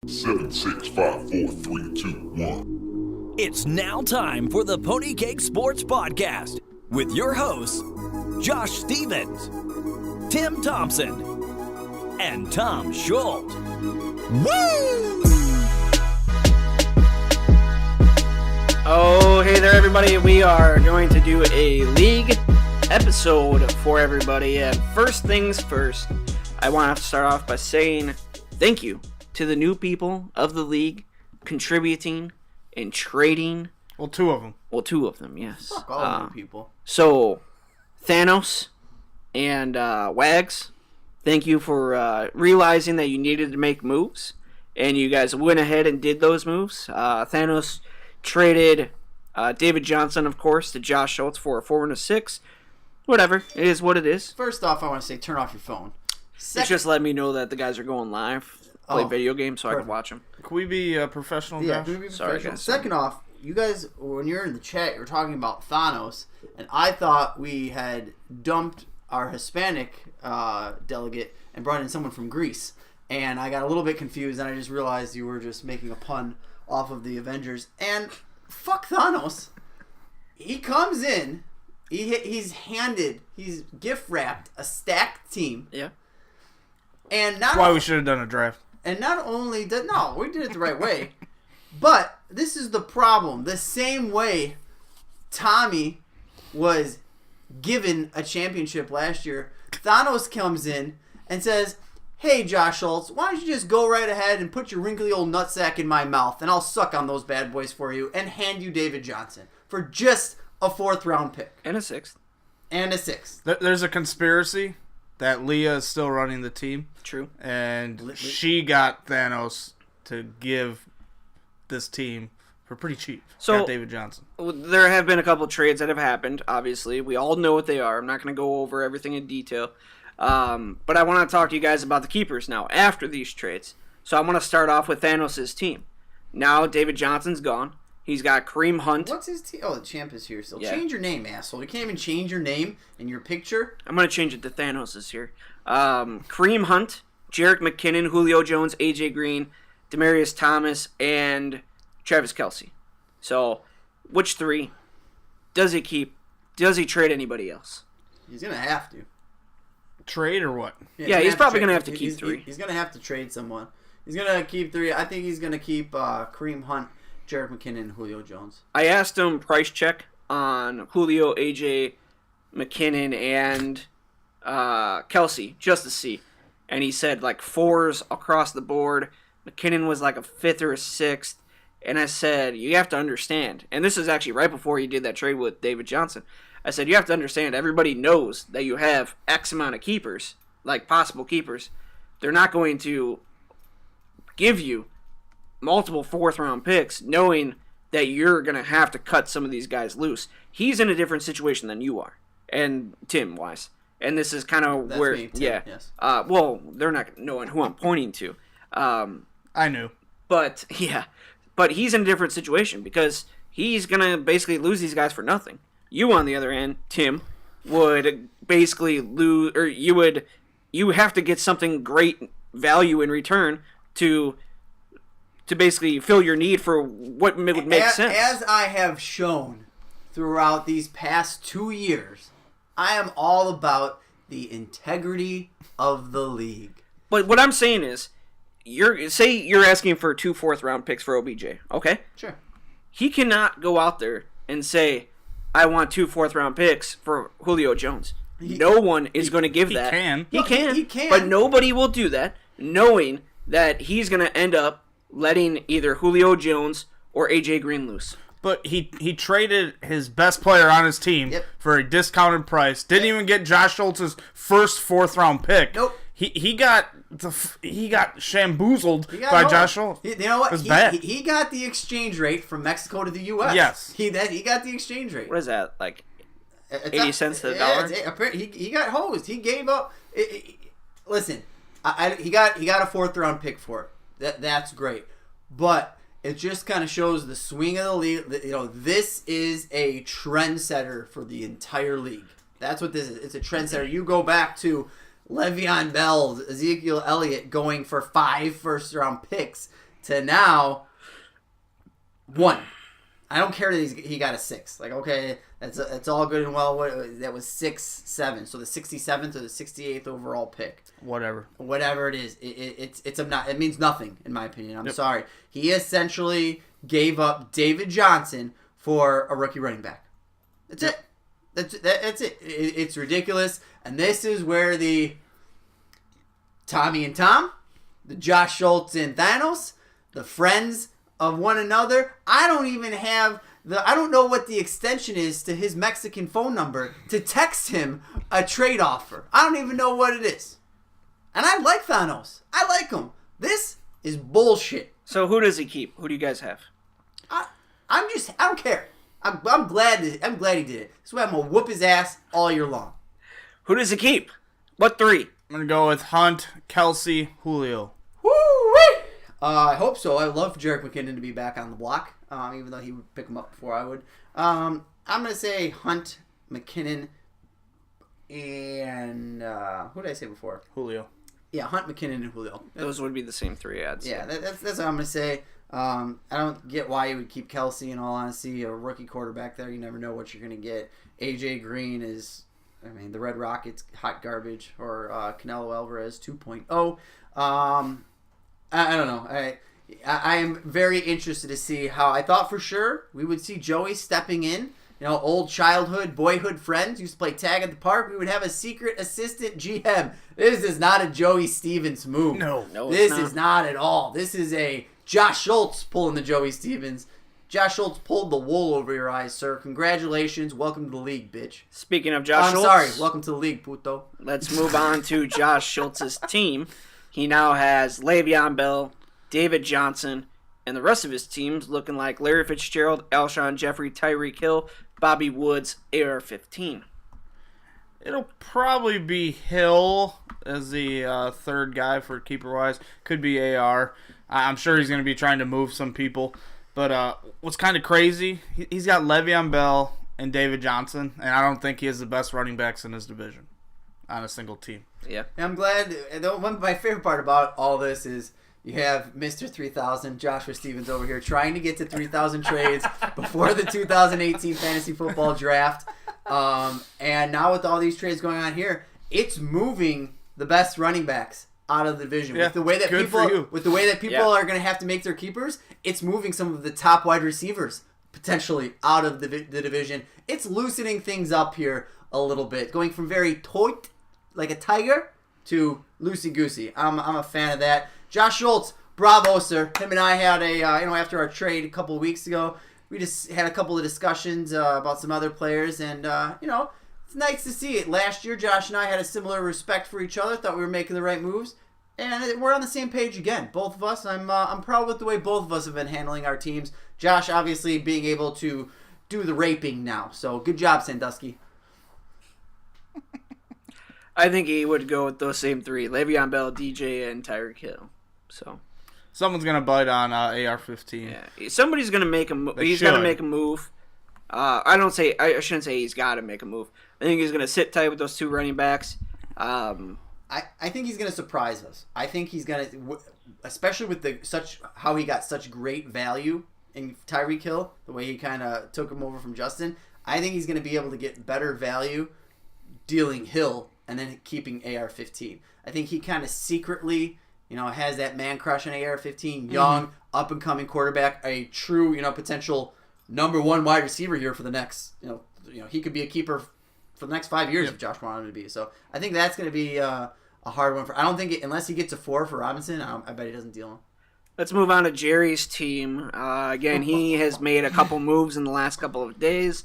7, 6, 5, 4, 3, 2, 1. It's now time for the Pony Cake Sports Podcast with your hosts, Josh Stevens, Tim Thompson, and Tom Schultz. Woo! Oh, hey there, everybody. We are going to do a league episode for everybody. And first things first, I want to start off by saying thank you to the new people of the league contributing and trading. Well, two of them. Well, two of them, yes. Fuck all new people. So, Thanos and Wags, thank you for realizing that you needed to make moves. And you guys went ahead and did those moves. Thanos traded David Johnson, of course, to Josh Schultz for a 4 and a 6. Whatever. It is what it is. First off, I want to say turn off your phone. It's just letting me know that the guys are going live, play video games, so I can watch them. Can we be professional, Yeah, Josh? can we be Sorry, professional? guys. Second off, you guys, when you're in the chat, you're talking about Thanos, and I thought we had dumped our Hispanic delegate and brought in someone from Greece. And I got a little bit confused, and I just realized you were just making a pun off of the Avengers. And fuck Thanos. He comes in, he's gift wrapped a stacked team. Yeah. And That's why we should have done a draft. And not only did we did it the right way, but this is the problem. The same way Tommy was given a championship last year, Thanos comes in and says, "Hey, Josh Schultz, why don't you just go right ahead and put your wrinkly old nutsack in my mouth, and I'll suck on those bad boys for you, and hand you David Johnson for just a 4th round pick And a 6th. and a 6th." There's a conspiracy that Leah is still running the team, True. and she got Thanos to give this team for pretty cheap. So- got David Johnson. There have been a couple trades that have happened, obviously. We all know what they are. I'm not going to go over everything in detail. But I want to talk to you guys about the keepers now, after these trades. So I want to start off with Thanos' team. Now David Johnson's gone. He's got Kareem Hunt. What's his team? Oh, the champ is here still. Yeah. Change your name, asshole. You can't even change your name in your picture. I'm going to change it to Thanos' here. Kareem Hunt, Jerick McKinnon, Julio Jones, AJ Green, Demaryius Thomas, and Travis Kelce. So, which 3 does he keep? Does he trade anybody else? He's going to have to. Trade or what? Yeah, he's probably going to have to keep 3. He's going to have to trade someone. He's going to keep 3. I think he's going to keep Kareem Hunt, Jerick McKinnon, and Julio Jones. I asked him price check on Julio, AJ, McKinnon, and Kelce, just to see. And he said like 4s across the board. McKinnon was like a 5th or a 6th. And I said, you have to understand, and this is actually right before he did that trade with David Johnson. I said, you have to understand, everybody knows that you have X amount of keepers, like possible keepers. They're not going to give you multiple 4th round picks knowing that you're going to have to cut some of these guys loose. He's in a different situation than you are, and Tim-wise. And this is kind of That's where, me, Tim, yeah. yes. Well, they're not knowing who I'm pointing to. I knew. But, yeah. But he's in a different situation because he's going to basically lose these guys for nothing. You, on the other hand, Tim, would basically lose, or you have to get something great value in return to basically fill your need for what would make sense. As I have shown throughout these past 2 years, I am all about the integrity of the league. But what I'm saying is, say you're asking for 2 4th round picks for OBJ, okay? Sure. He cannot go out there and say, I want 2 4th round picks for Julio Jones. No one is going to give that. Can. He can. He can. But nobody will do that, knowing that he's going to end up letting either Julio Jones or AJ Green loose. But he traded his best player on his team for a discounted price. Didn't even get Josh Schultz's first 4th round pick. Nope. He got shamboozled by hosed. Josh Schultz. You know what? It was bad. He got the exchange rate from Mexico to the U.S. Yes. He got the exchange rate. What is that, like It's 80 cents to the dollar? He got hosed. He gave up. Listen, he got a 4th round pick for it. That's great, but it just kind of shows the swing of the league. This is a trendsetter for the entire league. That's what this is. It's a trendsetter. You go back to Le'Veon Bell, Ezekiel Elliott going for 5 first-round picks. to now 1. I don't care that he got a 6. Like, okay, that's all good and well. That was 6-7. So the 67th or the 68th overall pick. Whatever it is, it means nothing in my opinion. I'm sorry. He essentially gave up David Johnson for a rookie running back. That's it. That's it. It's ridiculous. And this is where the Tommy and Tom, the Josh Schultz and Thanos, the friends of one another. I don't know what the extension is to his Mexican phone number to text him a trade offer. I don't even know what it is. And I like Thanos. I like him. This is bullshit. So who does he keep? Who do you guys have? I don't care. I'm glad he did it. That's why I'm gonna whoop his ass all year long. Who does he keep? What 3? I'm gonna go with Hunt, Kelsey, Julio. Woo-wee! I hope so. I love Jerick McKinnon to be back on the block, even though he would pick him up before I would. I'm gonna say Hunt, McKinnon, and who did I say before? Julio. Yeah, Hunt, McKinnon, and Julio. Those would be the same 3 ads. Yeah, that's what I'm gonna say. I don't get why you would keep Kelsey, in all honesty, a rookie quarterback there. You never know what you're going to get. AJ Green is, the Red Rockets, hot garbage, or Canelo Alvarez 2.0. I don't know. I am very interested to see how, I thought for sure we would see Joey stepping in. Old childhood, boyhood friends used to play tag at the park. We would have a secret assistant GM. This is not a Joey Stevens move. No, this is not at all. This is a Josh Schultz pulling the Joey Stevens. Josh Schultz pulled the wool over your eyes, sir. Congratulations. Welcome to the league, bitch. Speaking of Josh Schultz. I'm sorry. Welcome to the league, puto. Let's move on to Josh Schultz's team. He now has Le'Veon Bell, David Johnson, and the rest of his team's looking like Larry Fitzgerald, Alshon Jeffrey, Tyreek Hill, Bobby Woods, AR-15. It'll probably be Hill as the third guy for keeper-wise. Could be AR. I'm sure he's going to be trying to move some people. But what's kind of crazy, he's got Le'Veon Bell and David Johnson, and I don't think he has the best running backs in his division on a single team. Yeah. I'm glad. My favorite part about all this is you have Mr. 3000, Joshua Stevens over here, trying to get to 3,000 trades before the 2018 fantasy football draft. And now with all these trades going on here, it's moving the best running backs out of the division. Yeah, with the way that people are going to have to make their keepers, it's moving some of the top wide receivers potentially out of the division. It's loosening things up here a little bit, going from very taut, like a tiger, to loosey-goosey. I'm a fan of that. Josh Schultz, bravo, sir. Him and I had after our trade a couple of weeks ago, we just had a couple of discussions about some other players, and it's nice to see it. Last year, Josh and I had a similar respect for each other, thought we were making the right moves, and we're on the same page again. Both of us, I'm proud with the way both of us have been handling our teams. Josh, obviously, being able to do the raping now. So, good job, Sandusky. I think he would go with those same 3, Le'Veon Bell, DJ, and Tyreek Hill. So someone's going to bite on AR-15. Yeah, somebody's going to make a move. He's going to make a move. I shouldn't say he's got to make a move. I think he's going to sit tight with those 2 running backs. I think he's going to surprise us. I think he's going to, especially with how he got such great value in Tyreek Hill, the way he kind of took him over from Justin. I think he's going to be able to get better value dealing Hill and then keeping AR-15. I think he kind of secretly, has that man crush on AR-15, young, up-and-coming quarterback, a true, potential number 1 wide receiver here for the next, he could be a keeper for the next 5 years if Josh wanted him to be. So I think that's going to be a hard one I don't think, unless he gets a 4 for Robinson, I bet he doesn't deal him. Let's move on to Jerry's team. Again, he has made a couple moves in the last couple of days.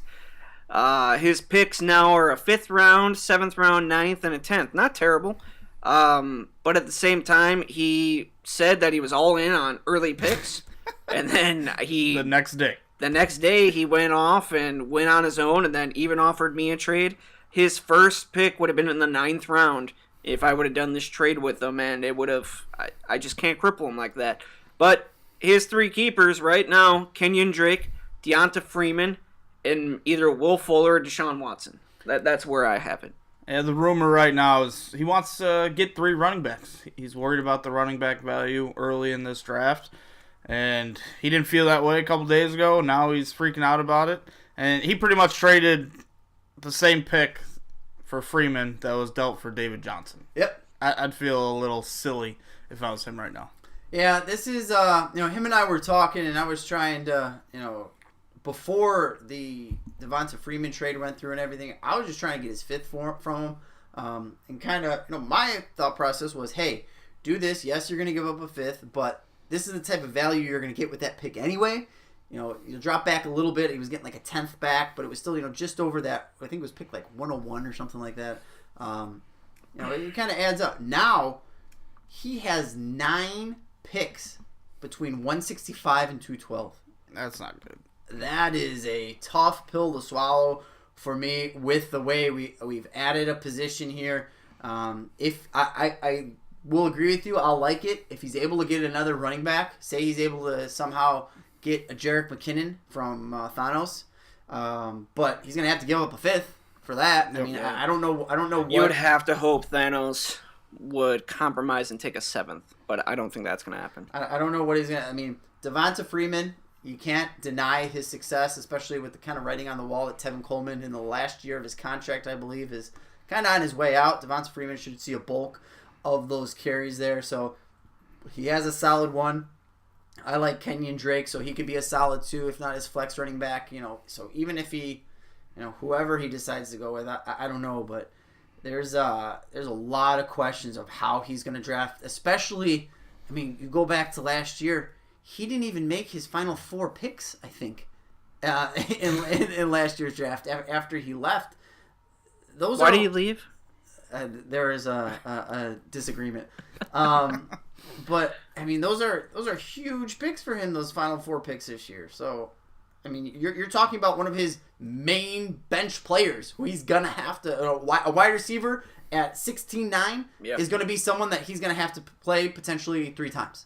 His picks now are a 5th round, 7th round, 9th, and a 10th. Not terrible. But at the same time, he said that he was all in on early picks. And then The next day, he went off and went on his own and then even offered me a trade. His first pick would have been in the 9th round if I would have done this trade with him, and it would have... I just can't cripple him like that. But his 3 keepers right now, Kenyon Drake, Deonta Freeman, and either Will Fuller or Deshaun Watson. That's where I have it. Yeah, the rumor right now is he wants to get 3 running backs. He's worried about the running back value early in this draft. And he didn't feel that way a couple days ago. Now he's freaking out about it. And he pretty much traded the same pick for Freeman that was dealt for David Johnson. Yep. I'd feel a little silly if I was him right now. Yeah, this is, him and I were talking, and I was trying to, before the Devonta Freeman trade went through and everything, I was just trying to get his fifth from him. And kind of, my thought process was, hey, do this. Yes, you're going to give up a fifth, but this is the type of value you're going to get with that pick anyway. You'll drop back a little bit. He was getting like a 10th back, but it was still, just over that. I think it was picked like 101 or something like that. It kind of adds up. Now, he has 9 picks between 165 and 212. That's not good. That is a tough pill to swallow for me with the way we've added a position here. If I will agree with you, I'll like it if he's able to get another running back. Say he's able to somehow get a Jerick McKinnon from Thanos, but he's gonna have to give up a fifth for that. I mean, I don't know what You would have to hope Thanos would compromise and take a 7th, but I don't think that's going to happen. I don't know what he's gonna. I mean, Devonta Freeman, you can't deny his success, especially with the kind of writing on the wall that Tevin Coleman in the last year of his contract, I believe, is kind of on his way out. Devonta Freeman should see a bulk of those carries there, so he has a solid one. I like Kenyon Drake, so he could be a solid 2, if not his flex running back. So even if he, whoever he decides to go with, I don't know, but there's a lot of questions of how he's going to draft, especially, I mean, you go back to last year, he didn't even make his final 4 picks, I think, in last year's draft after he left. Why did he leave? There is a disagreement. But I mean, those are huge picks for him. Those final 4 picks this year. So, I mean, you're talking about one of his main bench players who he's gonna have to a wide receiver at 16-9 is gonna be someone that he's gonna have to play potentially 3 times.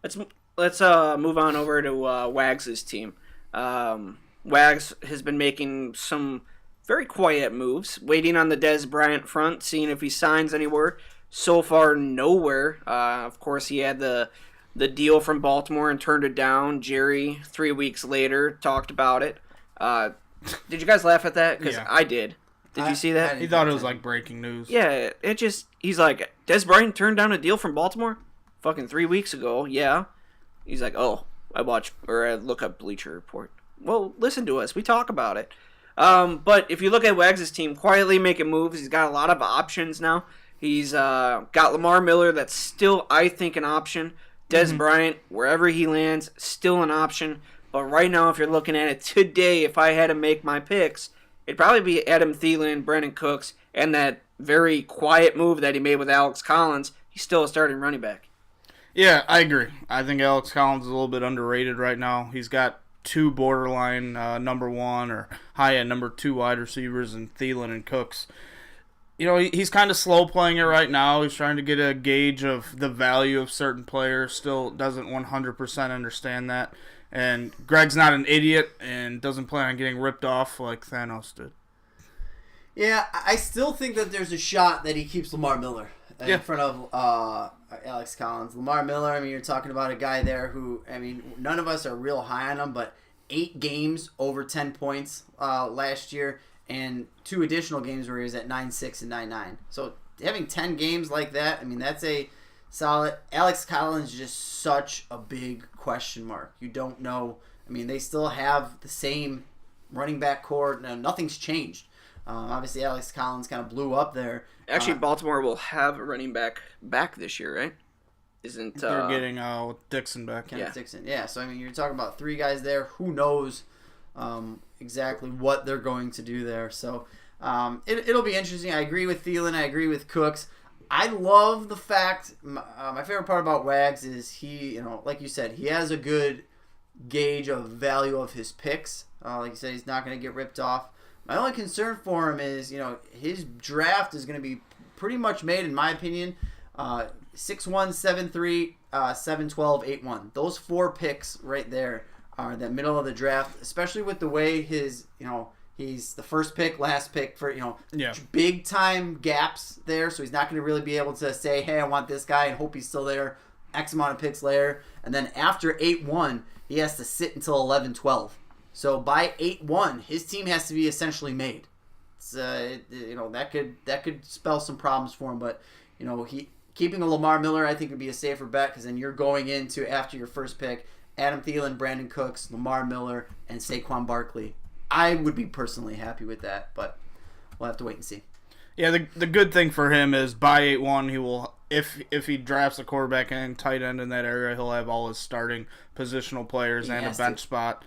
Let's move on over to Wags' team. Wags has been making some very quiet moves, waiting on the Dez Bryant front, seeing if he signs anywhere. So far, nowhere. Of course, he had the deal from Baltimore and turned it down. Jerry, 3 weeks later, talked about it. Did you guys laugh at that? Because Yeah. I did. Did you see that? He thought it was like breaking news. Yeah, he's like, Dez Bryant turned down a deal from Baltimore? Fucking 3 weeks ago, yeah. He's like, oh, I look up Bleacher Report. Well, listen to us. We talk about it. But if you look at Wags' team, quietly making moves. He's got a lot of options now. He's got Lamar Miller, that's still, I think, an option. Dez Bryant, wherever he lands, still an option. But right now, if you're looking at it today, if I had to make my picks, it'd probably be Adam Thielen, Brandon Cooks, and that very quiet move that he made with Alex Collins. He's still a starting running back. Yeah, I agree. I think Alex Collins is a little bit underrated right now. He's got 2 borderline number 1 or high-end number 2 wide receivers in Thielen and Cooks. He's kind of slow playing it right now. He's trying to get a gauge of the value of certain players. Still doesn't 100% understand that. And Greg's not an idiot and doesn't plan on getting ripped off like Thanos did. Yeah, I still think that there's a shot that he keeps Lamar Miller in front of Alex Collins. Lamar Miller, I mean, you're talking about a guy there who, I mean, none of us are real high on him, but 8 games over 10 points last year, and 2 additional games where he was at 9-6 and 9-9. So having 10 games like that, I mean, that's a solid. Alex Collins is just such a big question mark. You don't know. I mean, they still have the same running back core. No, nothing's changed. Obviously, Alex Collins kind of blew up there. Actually, Baltimore will have a running back this year, right? They're getting Dixon back. Kenneth Dixon. Yeah, so I mean, you're talking about 3 guys there. Who knows exactly what they're going to do there. So it'll be interesting. I agree with Thielen. I agree with Cooks. I love the fact, my favorite part about Wags is he, like you said, he has a good gauge of value of his picks. Like you said, he's not going to get ripped off. My only concern for him is, his draft is going to be pretty much made, in my opinion, 6-1, 7-3, 7-12, 8-1. Those 4 picks right there are the middle of the draft, especially with the way his, he's the first pick, last pick for, big time gaps there. So he's not going to really be able to say, hey, I want this guy and hope he's still there X amount of picks later, and then after 8-1, he has to sit until 11-12. So by 8-1, his team has to be essentially made. It's, that could spell some problems for him, but keeping a Lamar Miller, I think, would be a safer bet, because then you're going into, after your first pick, Adam Thielen, Brandon Cooks, Lamar Miller, and Saquon Barkley. I would be personally happy with that, but we'll have to wait and see. Yeah, the good thing for him is by 8-1, he will, if he drafts a quarterback and tight end in that area, he'll have all his starting positional players and a bench spot.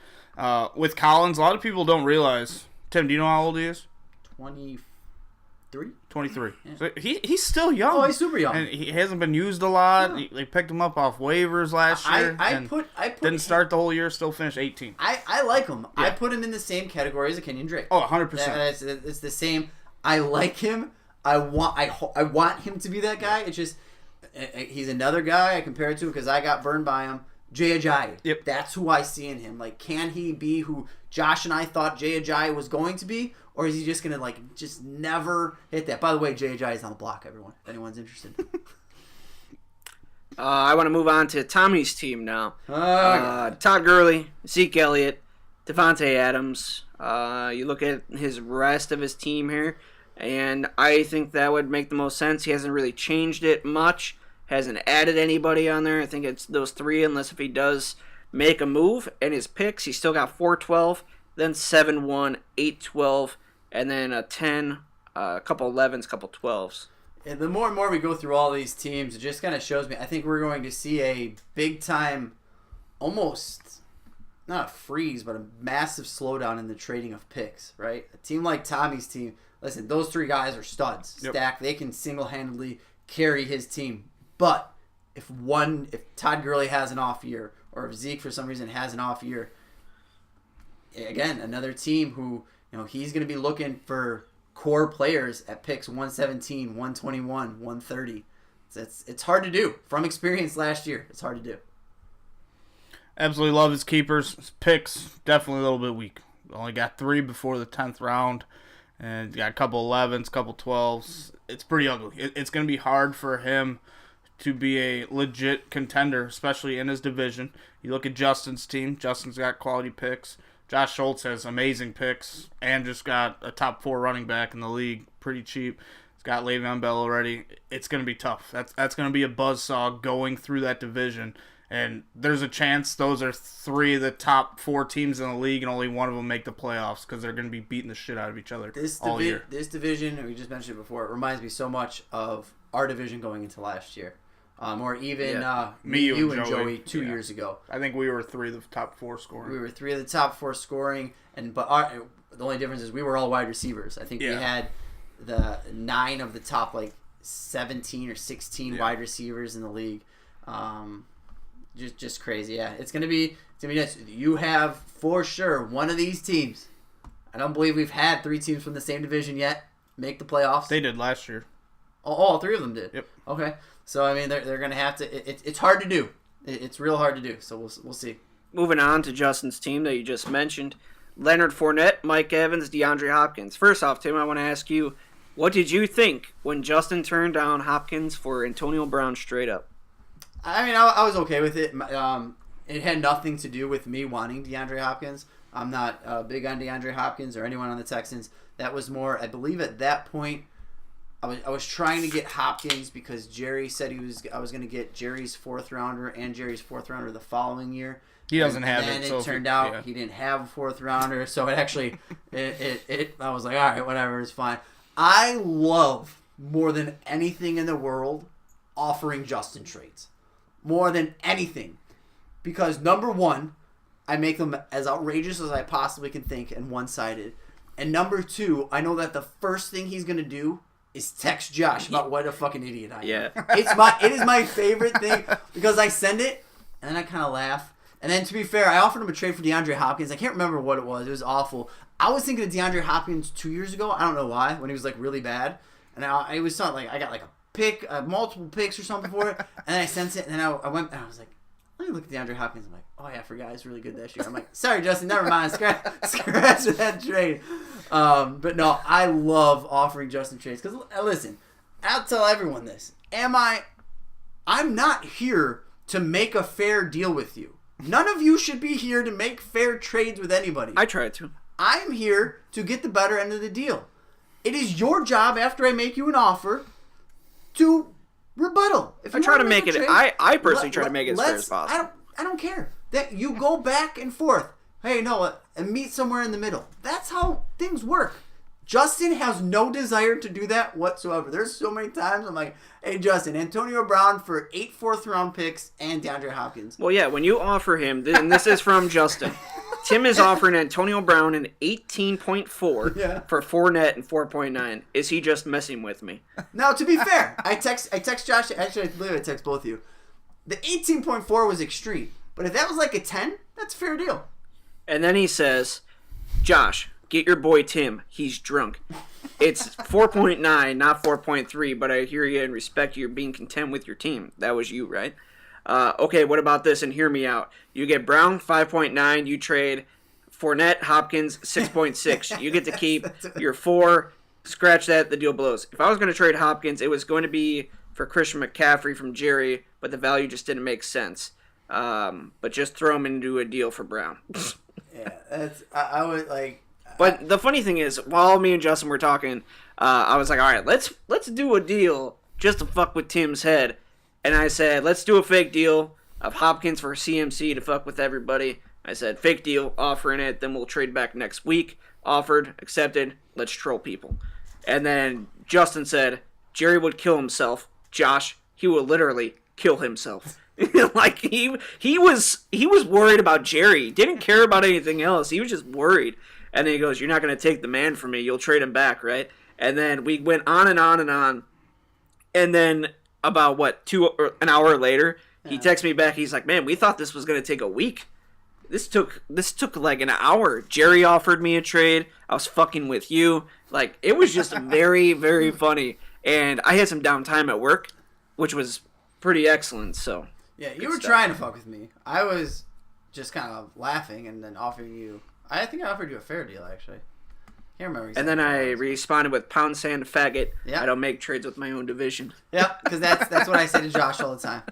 With Collins, a lot of people don't realize. Tim, do you know how old he is? 23? 23. Yeah. So he's still young. Oh, he's super young. And he hasn't been used a lot. Yeah. They picked him up off waivers last year. I put didn't start the whole year, still finished 18. I like him. Yeah. I put him in the same category as a Kenyon Drake. Oh, 100%. It's the same. I like him. I want him to be that guy. It's just he's another guy I compare it to because I got burned by him. Jay Ajayi. Yep. That's who I see in him. Like, can he be who Josh and I thought Jay Ajayi was going to be? Or is he just going to, just never hit that? By the way, Jay Ajayi is on the block, everyone, if anyone's interested. I want to move on to Tommy's team now. God. Todd Gurley, Zeke Elliott, Devontae Adams. You look at his rest of his team here, and I think that would make the most sense. He hasn't really changed it much. Hasn't added anybody on there. I think it's those three, unless if he does make a move. And his picks, he's still got 4-12, then 7-1, 8-12, and then a 10, a couple 11s, a couple 12s. And the more and more we go through all these teams, it just kind of shows me, I think we're going to see a big-time, almost, not a freeze, but a massive slowdown in the trading of picks, right? A team like Tommy's team, listen, those three guys are studs. Yep. Stacked. They can single-handedly carry his team. But if Todd Gurley has an off year, or if Zeke for some reason has an off year, again, another team who, he's going to be looking for core players at picks 117, 121, 130. It's hard to do. From experience last year, it's hard to do. Absolutely love his keepers. His picks, definitely a little bit weak. Only got 3 before the 10th round. And got a couple 11s, couple 12s. It's pretty ugly. It's going to be hard for him to be a legit contender, especially in his division. You look at Justin's team. Justin's got quality picks. Josh Schultz has amazing picks and just got a top 4 running back in the league, pretty cheap. He's got Le'Veon Bell already. It's going to be tough. That's going to be a buzzsaw going through that division. And there's a chance those are 3 of the top 4 teams in the league and only one of them make the playoffs because they're going to be beating the shit out of each other all year. This division, we just mentioned it before, it reminds me so much of our division going into last year. Or even you and Joey 2 years ago. I think we were 3 of the top 4 scoring. We were 3 of the top 4 scoring, but the only difference is we were all wide receivers. I think we had the 9 of the top 17 or 16 wide receivers in the league. Just crazy. Yeah, it's gonna be nice. You have for sure one of these teams. I don't believe we've had 3 teams from the same division yet make the playoffs. They did last year. All 3 of them did. Yep. Okay. So I mean, they're gonna have to. It's hard to do. It's real hard to do. So we'll see. Moving on to Justin's team that you just mentioned, Leonard Fournette, Mike Evans, DeAndre Hopkins. First off, Tim, I want to ask you, what did you think when Justin turned down Hopkins for Antonio Brown straight up? I mean, I was okay with it. It had nothing to do with me wanting DeAndre Hopkins. I'm not big on DeAndre Hopkins or anyone on the Texans. That was more, I believe at that point, I was trying to get Hopkins because Jerry said I was going to get Jerry's 4th rounder and Jerry's 4th rounder the following year. He doesn't have it. And then so it turned out he didn't have a 4th rounder, so it actually, I was like, all right, whatever, it's fine. I love, more than anything in the world, offering Justin trades. More than anything. Because number one, I make them as outrageous as I possibly can think and one-sided. And number 2, I know that the first thing he's going to do is text Josh about what a fucking idiot I am. Yeah. It is my favorite thing because I send it and then I kind of laugh. And then to be fair, I offered him a trade for DeAndre Hopkins. I can't remember what it was. It was awful. I was thinking of DeAndre Hopkins 2 years ago. I don't know why, when he was really bad. And I was thought I got a pick, multiple picks or something for it. And then I sent it and then I went and I was like, let me look at DeAndre Hopkins. I'm like, oh yeah, I forgot he's really good this year. I'm like, sorry Justin, never mind. Scratch that trade. But no, I love offering Justin trades because listen, I'll tell everyone this. I'm not here to make a fair deal with you. None of you should be here to make fair trades with anybody. I tried to. I'm here to get the better end of the deal. It is your job after I make you an offer to rebuttal. If I you try wanna to make a it. trade, I personally try to make it as fair as possible. I don't care that you go back and forth. Hey, no, and meet somewhere in the middle. That's how things work. Justin has no desire to do that whatsoever. There's so many times I'm like, hey, Justin, Antonio Brown for 8 fourth-round picks and DeAndre Hopkins. Well, yeah, when you offer him, and this is from Justin, Tim is offering Antonio Brown an 18.4 for Fournette and 4.9. Is he just messing with me? Now, to be fair, I text Josh. Actually, I believe I text both of you. The 18.4 was extreme, but if that was like a 10, that's a fair deal. And then he says, Josh, get your boy Tim. He's drunk. It's 4.9, not 4.3, but I hear you and respect you being content with your team. That was you, right? Okay, what about this? And hear me out. You get Brown, 5.9. You trade Fournette, Hopkins, 6.6. You get to keep your 4. Scratch that. The deal blows. If I was going to trade Hopkins, it was going to be for Christian McCaffrey from Jerry, but the value just didn't make sense. But just throw him into a deal for Brown. Yeah, that's I would like. But the funny thing is, while me and Justin were talking, I was like, all right, let's do a deal just to fuck with Tim's head. And I said, let's do a fake deal of Hopkins for CMC to fuck with everybody. I said, fake deal, offering it, then we'll trade back next week. Offered, accepted, let's troll people. And then Justin said, Jerry would kill himself. Josh, he would literally kill himself. Like, he was worried about Jerry. Didn't care about anything else. He was just worried. And then he goes, you're not going to take the man from me. You'll trade him back, right? And then we went on and on and on. And then about, an hour later, he texts me back. He's like, man, we thought this was going to take a week. This took like an hour. Jerry offered me a trade. I was fucking with you. Like, it was just very, very funny. And I had some downtime at work, which was pretty excellent, so. Yeah, you were trying to fuck with me. I was just kind of laughing and then offering you. I think I offered you a fair deal, actually. Can't remember exactly. And then I responded with pound sand faggot. Yeah. I don't make trades with my own division. Yep, because that's what I say to Josh all the time.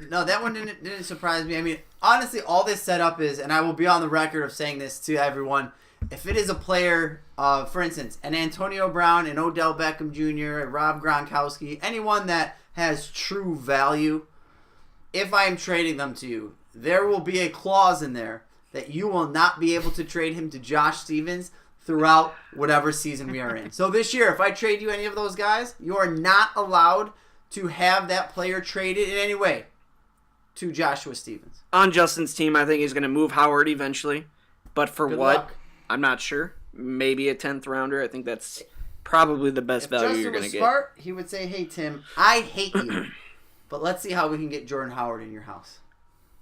No, that one didn't surprise me. I mean, honestly, all this setup is, and I will be on the record of saying this to everyone, if it is a player, for instance, an Antonio Brown, an Odell Beckham Jr., a Rob Gronkowski, anyone that has true value, if I am trading them to you, there will be a clause in there that you will not be able to trade him to Josh Stevens throughout whatever season we are in. So this year, if I trade you any of those guys, you are not allowed to have that player traded in any way to Joshua Stevens. On Justin's team, I think he's going to move Howard eventually. But for Good what? luck. I'm not sure. Maybe a 10th rounder. I think that's probably the best value Justin you're going was to get. smart, he would say, hey, Tim, I hate you, but let's see how we can get Jordan Howard in your house.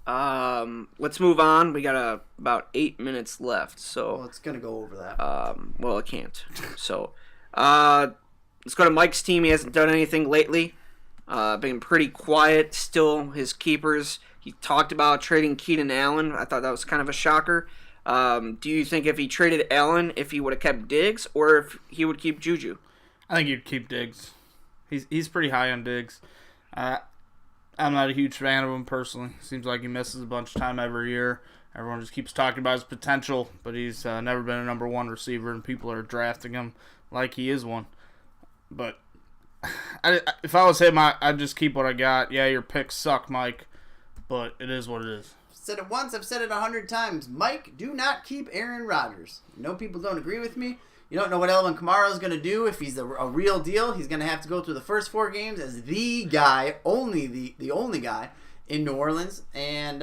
Let's move on. We got about 8 minutes left. Well, So, it's going to go over that. well, it can't. So, let's go to Mike's team. He hasn't done anything lately. Been pretty quiet. Still, his keepers. He talked about trading Keenan Allen. I thought that was kind of a shocker. Do you think if he traded Allen, if he would have kept Diggs, or if he would keep Juju? I think you'd keep Diggs. He's pretty high on Diggs. I'm not a huge fan of him personally. Seems like he misses a bunch of time every year. Everyone just keeps talking about his potential, but he's never been a number one receiver, and people are drafting him like he is one. But if I was him, I'd just keep what I got. Yeah, your picks suck, Mike, but it is what it is. I've said it once, I've said it 100 times. Mike, do not keep Aaron Rodgers. No, people don't agree with me. You don't know what Elvin Kamara is going to do. If he's a real deal, he's going to have to go through the first 4 games as the guy, the only guy in New Orleans. And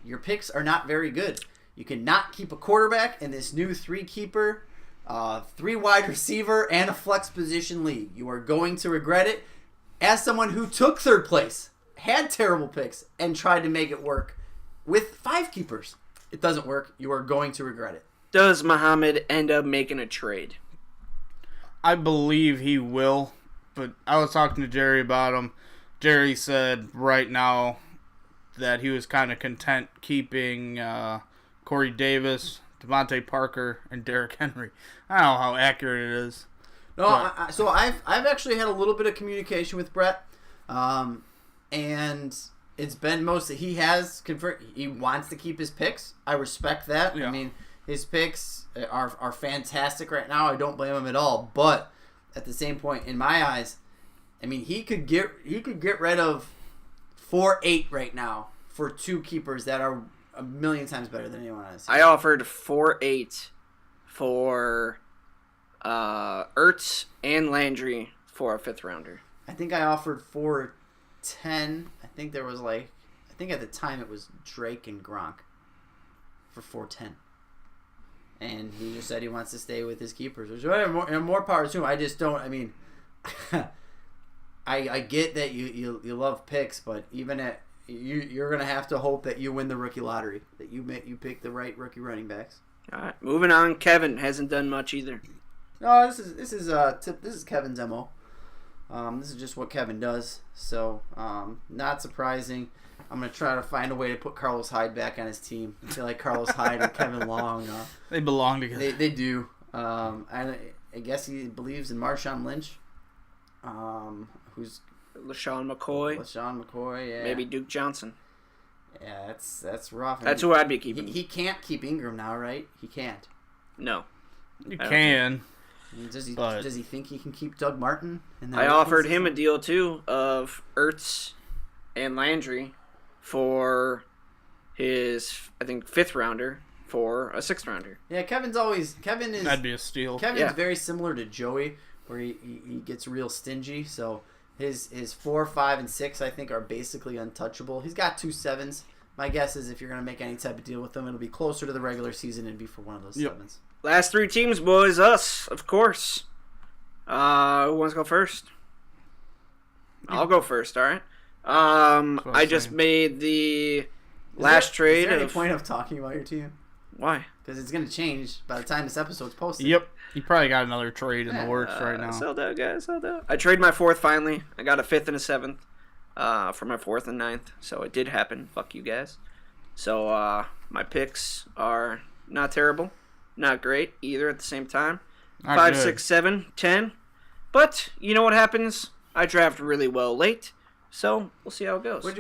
your picks are not very good. You cannot keep a quarterback in this new 3-keeper, 3-wide receiver, and a flex position league. You are going to regret it. As someone who took 3rd place, had terrible picks, and tried to make it work with 5 keepers, it doesn't work. You are going to regret it. Does Muhammad end up making a trade? I believe he will, but I was talking to Jerry about him. Jerry said right now that he was kind of content keeping Corey Davis, Devontae Parker, and Derrick Henry. I don't know how accurate it is. No, so I've actually had a little bit of communication with Brett, and It's been mostly he has confirmed he wants to keep his picks. I respect that. Yeah. I mean, his picks are fantastic right now. I don't blame him at all. But at the same point, in my eyes, I mean, he could get rid of 4-8 right now for two keepers that are a million times better than anyone else. I offered 4-8 for Ertz and Landry for a 5th rounder. I think I offered 4-10. I think there was I think at the time it was Drake and Gronk for 4-10. And he just said he wants to stay with his keepers. Which more power to him. I just don't. I mean, I get that you love picks, but even at you're gonna have to hope that you win the rookie lottery, that you pick the right rookie running backs. All right, moving on. Kevin hasn't done much either. No, this is Kevin's MO. This is just what Kevin does. So not surprising. I'm gonna try to find a way to put Carlos Hyde back on his team. I feel like Carlos Hyde and Kevin Long. They belong together. They do. I guess he believes in Marshawn Lynch. Who's LaShawn McCoy. Yeah. Maybe Duke Johnson. Yeah, that's rough. That's who I'd be keeping. He can't keep Ingram now, right? He can't. No. You can. Does he But- think he can keep Doug Martin? I offered him a deal, too, of Ertz and Landry for his, I think, 5th rounder for a 6th rounder. Yeah, Kevin is. That'd be a steal. Kevin's very similar to Joey, where he gets real stingy. So his 4, 5, and 6, I think, are basically untouchable. He's got 2 7s. My guess is if you're gonna make any type of deal with him, it'll be closer to the regular season and be for one of those 7s. Last 3 teams, boys, us, of course. Who wants to go first? I'll go first, all right. I just made the last trade. Is there any of... point of talking about your team? Why? Because it's going to change by the time this episode's posted. Yep. You probably got another trade in the works right now. Sold out, guys. Sold out. I traded my 4th finally. I got a 5th and a 7th for my 4th and 9th. So it did happen. Fuck you guys. So my picks are not terrible. Not great either at the same time. Not 5, good. 6, 7, 10. But you know what happens? I draft really well late. So we'll see how it goes. You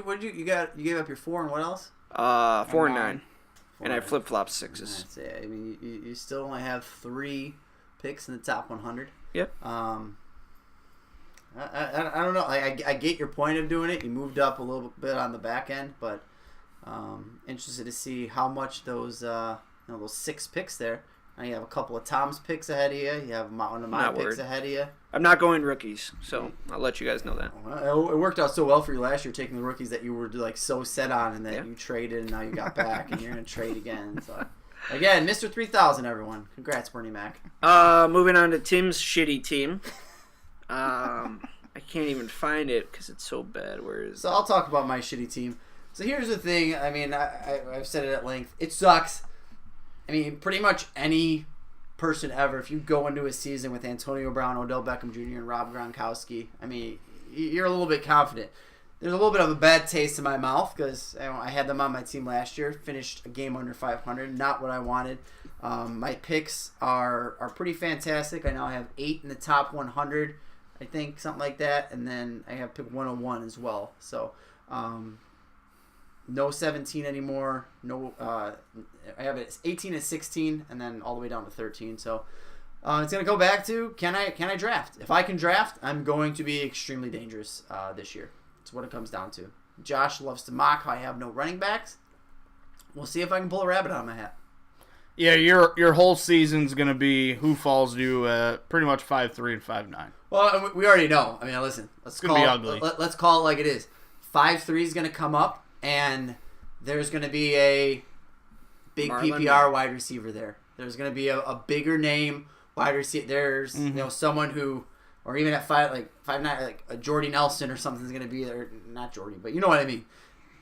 gave up your 4 and what else? 4 and 9. 4 And I and flip flop 6s. That's it. I mean, you still only have 3 picks in the top 100. Yep. I don't know. I get your point of doing it. You moved up a little bit on the back end, but interested to see how much those 6 picks there. Now you have a couple of Tom's picks ahead of you. You have one of my Not picks worried. ahead of you. I'm not going rookies, so I'll let you guys know that. Well, it worked out so well for you last year, taking the rookies that you were so set on, and that you traded, and now you got back, and you're gonna trade again. So again, Mr. 3000, everyone. Congrats, Bernie Mac. Moving on to Tim's shitty team. I can't even find it because it's so bad. Where is So I'll talk about my shitty team. So here's the thing. I mean, I've said it at length. It sucks. I mean, pretty much any person ever, if you go into a season with Antonio Brown, Odell Beckham Jr., and Rob Gronkowski, I mean, you're a little bit confident. There's a little bit of a bad taste in my mouth because I had them on my team last year, finished a game under 500, not what I wanted. My picks are pretty fantastic. I now have 8 in the top 100, I think, something like that, and then I have pick 101 as well. So, no 17 anymore. No, I have it 18 and 16, and then all the way down to 13. So it's gonna go back to can I draft? If I can draft, I'm going to be extremely dangerous this year. That's what it comes down to. Josh loves to mock how I have no running backs. We'll see if I can pull a rabbit out of my hat. Yeah, your whole season's gonna be who falls to you at pretty much 5-3 and 5-9. Well, we already know. I mean, listen. Let's gonna be ugly. Let's call it like it is. 5-3 is gonna come up, and there's gonna be a big Marlon PPR wide receiver there. There's gonna be a bigger name wide receiver. There's someone who, or even at 5'9", like a Jordy Nelson or something's gonna be there. Not Jordy, but you know what I mean.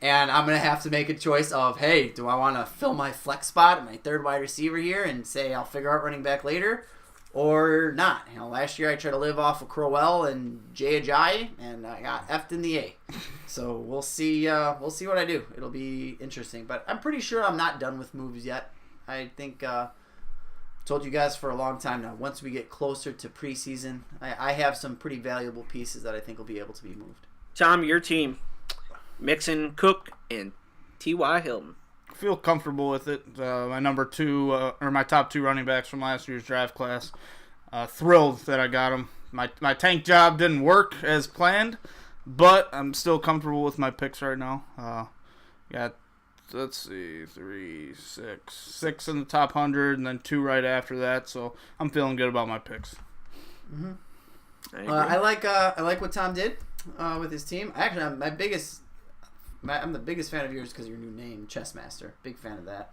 And I'm gonna have to make a choice of, hey, do I want to fill my flex spot at my 3rd wide receiver here and say I'll figure out running back later, or not? You know, last year I tried to live off of Crowell and Jay Ajayi, and I got F'd in the A. So we'll see. We'll see what I do. It'll be interesting, but I'm pretty sure I'm not done with moves yet. I think told you guys for a long time now. Once we get closer to preseason, I have some pretty valuable pieces that I think will be able to be moved. Tom, your team. Mixon, Cook, and T.Y. Hilton. Feel comfortable with it. My top 2 running backs from last year's draft class. Thrilled that I got them. My tank job didn't work as planned, but I'm still comfortable with my picks right now. Got, let's see, 6 in the top 100, and then 2 right after that. So I'm feeling good about my picks. I like what Tom did with his team. Actually, I'm the biggest fan of yours because of your new name, Chessmaster. Big fan of that.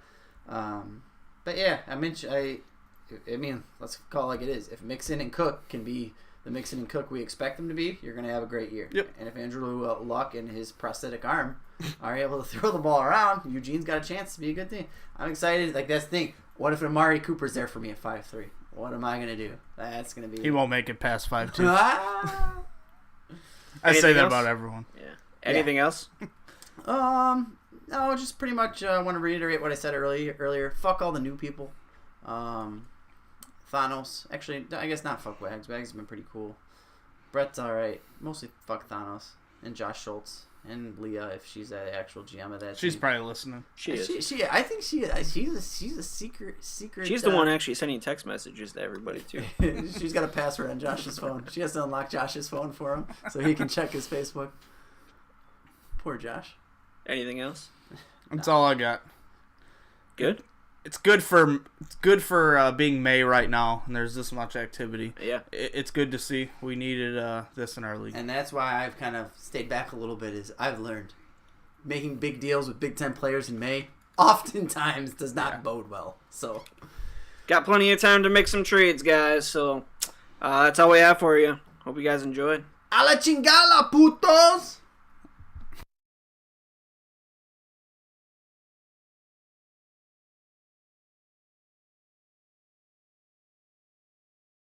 But yeah, I mean, let's call it like it is. If Mixon and Cook can be the Mixon and Cook we expect them to be, you're going to have a great year. Yep. And if Andrew Luck and his prosthetic arm are able to throw the ball around, Eugene's got a chance to be a good team. I'm excited. Like, that's the thing. What if Amari Cooper's there for me at 5'3"? What am I going to do? That's going to be... He won't make it past 5'2". Ah! I say Anything that else? about everyone. Yeah. Anything else? No, just pretty much want to reiterate what I said earlier. Fuck all the new people. Thanos. Actually, I guess not fuck Wags. Wags has been pretty cool. Brett's alright. Mostly fuck Thanos. And Josh Schultz. And Leah, if she's the actual GM of that She's team. probably listening. She is. I think she's a secret. She's the one actually sending text messages to everybody, too. She's got a password on Josh's phone. She has to unlock Josh's phone for him so he can check his Facebook. Poor Josh. Anything else? That's all I got. Good? It's good for being May right now, and there's this much activity. Yeah. It's good to see. We needed this in our league. And that's why I've kind of stayed back a little bit. Is I've learned making big deals with Big Ten players in May oftentimes does not bode well. So Got plenty of time to make some trades, guys. So that's all we have for you. Hope you guys enjoyed. a la chingala, putos.